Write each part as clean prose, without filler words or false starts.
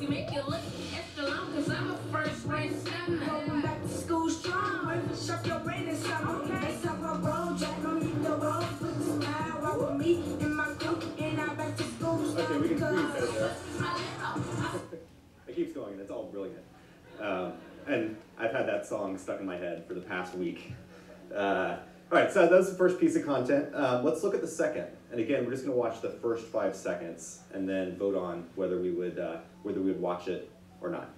sexy, make you look extra long, cause I'm a first rate stunner. Going back to school strong, ready to shop your brain and summer. Okay, that's how I roll, Jack, no need to roll. Put the smile right with me and my crew, and I'm back to school strong. Okay, we can cut it there. It keeps going, and it's all brilliant. And I've had that song stuck in my head for the past week. All right, so that was the first piece of content. Let's look at the second. And again, we're just going to watch the first 5 seconds and then vote on whether we would watch it or not.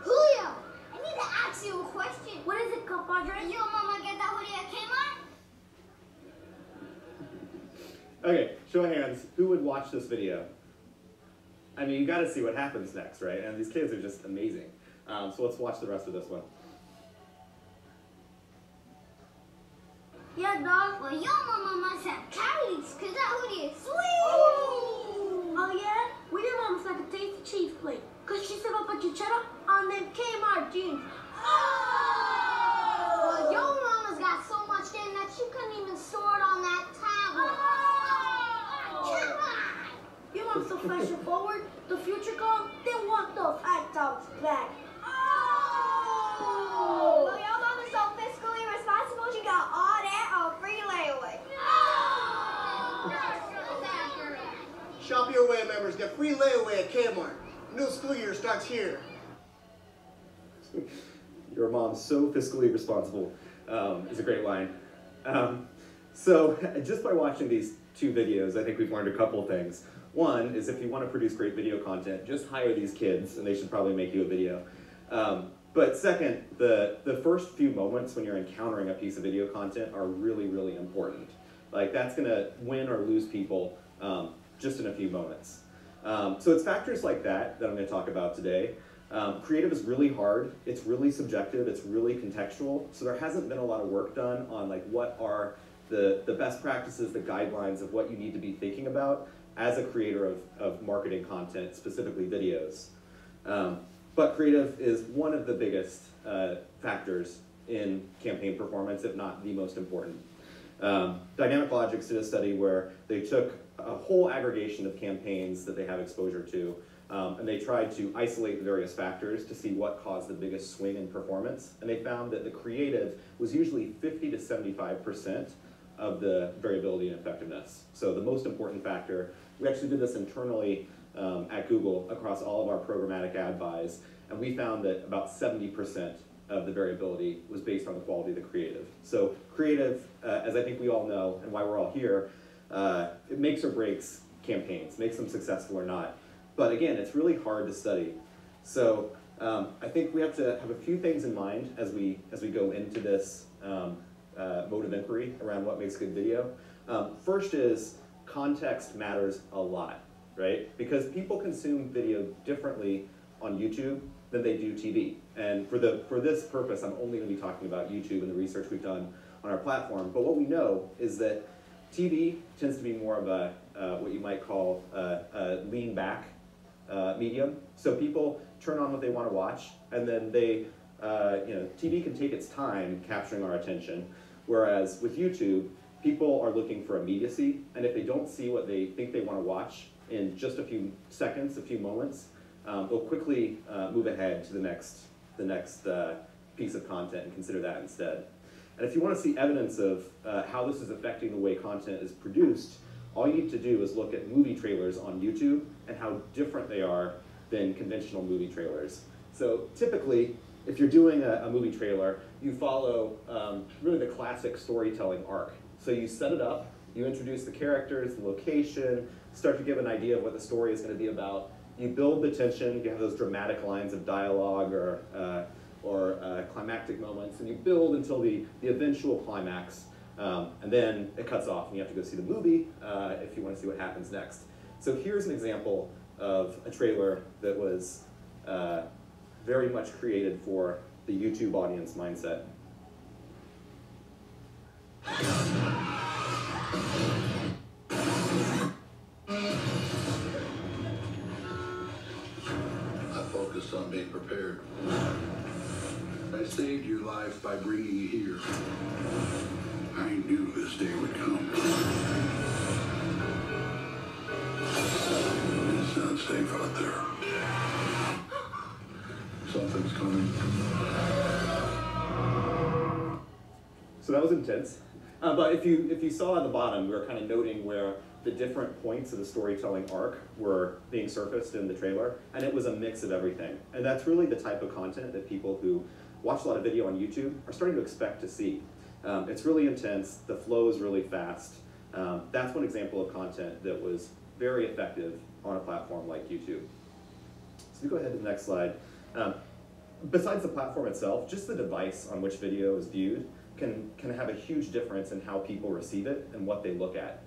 Julio, I need to ask you a question. What is it, compadre? Did your mama get that hoodie at Kmart? Okay, show of hands. Who would watch this video? I mean, you got to see what happens next, right? And these kids are just amazing. So let's watch the rest of this one. Yeah, dog. Well, your mama must have cavities, because that hoodie is sweet. Oh, yeah? Well, your mama's like a tasty cheese plate, because she served a bunch of cheddar on them Kmart jeans. Well, your mama's got so much game that you couldn't even store it on that tablet. Come on. Your mom's so fashion forward, the future girl, they want those high tops back. Well, your mama's so fiscally responsible, she got all that on free layaway. Shop Your Way members get free layaway at Kmart. New school year starts here. Your mom's so fiscally responsible is a great line. So just by watching these 2 videos, I think we've learned a couple things. One is if you want to produce great video content, just hire these kids and they should probably make you a video. But second, the first few moments when you're encountering a piece of video content are really, really important. Like that's gonna win or lose people just in a few moments. So it's factors like that I'm gonna talk about today. Creative is really hard, it's really subjective, it's really contextual, so there hasn't been a lot of work done on like what are the best practices, the guidelines of what you need to be thinking about as a creator of marketing content, specifically videos. But creative is one of the biggest factors in campaign performance, if not the most important. Dynamic Logics did a study where they took a whole aggregation of campaigns that they have exposure to, and they tried to isolate the various factors to see what caused the biggest swing in performance. And they found that the creative was usually 50 to 75% of the variability and effectiveness. So the most important factor, we actually did this internally at Google across all of our programmatic ad buys, and we found that about 70% of the variability was based on the quality of the creative. So creative, as I think we all know, and why we're all here, it makes or breaks campaigns, makes them successful or not. But again, it's really hard to study. So I think we have to have a few things in mind as we go into this mode of inquiry around what makes good video. First is context matters a lot, right? Because people consume video differently on YouTube than they do TV. And for this purpose, I'm only going to be talking about YouTube and the research we've done on our platform. But what we know is that TV tends to be more of a what you might call a lean back medium. So people turn on what they want to watch, and then they, TV can take its time capturing our attention. Whereas with YouTube, people are looking for immediacy, and if they don't see what they think they want to watch in just a few seconds, a few moments, they'll quickly move ahead to the next piece of content and consider that instead. And if you want to see evidence of how this is affecting the way content is produced, all you need to do is look at movie trailers on YouTube and how different they are than conventional movie trailers. So typically, if you're doing a movie trailer, you follow really the classic storytelling arc. So you set it up, you introduce the characters, the location, start to give an idea of what the story is going to be about. You build the tension, you have those dramatic lines of dialogue or climactic moments, and you build until the eventual climax, and then it cuts off and you have to go see the movie if you want to see what happens next. So here's an example of a trailer that was very much created for the YouTube audience mindset. I focused on being prepared. I saved your life by bringing you here. I knew this day would come. out there. Something's coming. So that was intense. But if you saw at the bottom, we were kind of noting where the different points of the storytelling arc were being surfaced in the trailer, and it was a mix of everything. And that's really the type of content that people who watch a lot of video on YouTube are starting to expect to see. It's really intense, the flow is really fast. That's one example of content that was very effective on a platform like YouTube. So we go ahead to the next slide. Besides the platform itself, just the device on which video is viewed can have a huge difference in how people receive it and what they look at.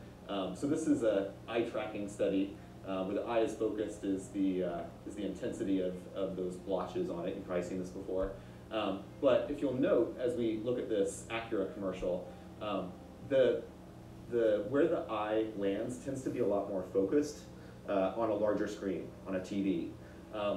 So this is an eye tracking study. Where the eye is focused is the intensity of those blotches on it. You've probably seen this before. But if you'll note, as we look at this Acura commercial, where the eye lands tends to be a lot more focused on a larger screen, on a TV.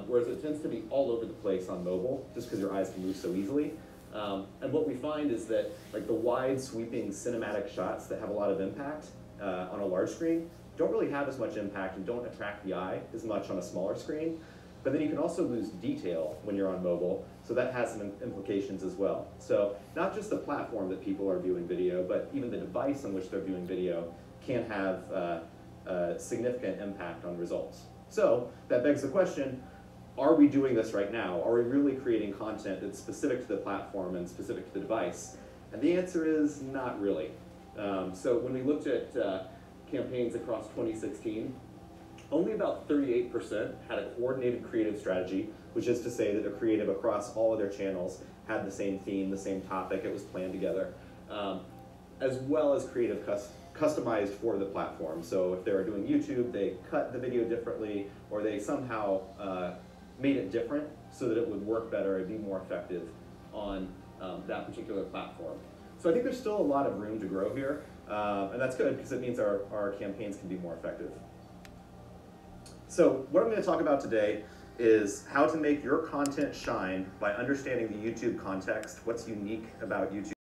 Whereas it tends to be all over the place on mobile, just because your eyes can move so easily. And what we find is that like the wide sweeping cinematic shots that have a lot of impact on a large screen don't really have as much impact and don't attract the eye as much on a smaller screen. But then you can also lose detail when you're on mobile, so that has some implications as well. So not just the platform that people are viewing video, but even the device on which they're viewing video can have a significant impact on results. So that begs the question, are we doing this right now? Are we really creating content that's specific to the platform and specific to the device? And the answer is not really. So when we looked at campaigns across 2016, only about 38% had a coordinated creative strategy, which is to say that the creative across all of their channels had the same theme, the same topic, it was planned together, as well as creative customized for the platform. So if they were doing YouTube, they cut the video differently, or they somehow made it different so that it would work better and be more effective on that particular platform. So I think there's still a lot of room to grow here, and that's good because it means our campaigns can be more effective. So what I'm going to talk about today is how to make your content shine by understanding the YouTube context, what's unique about YouTube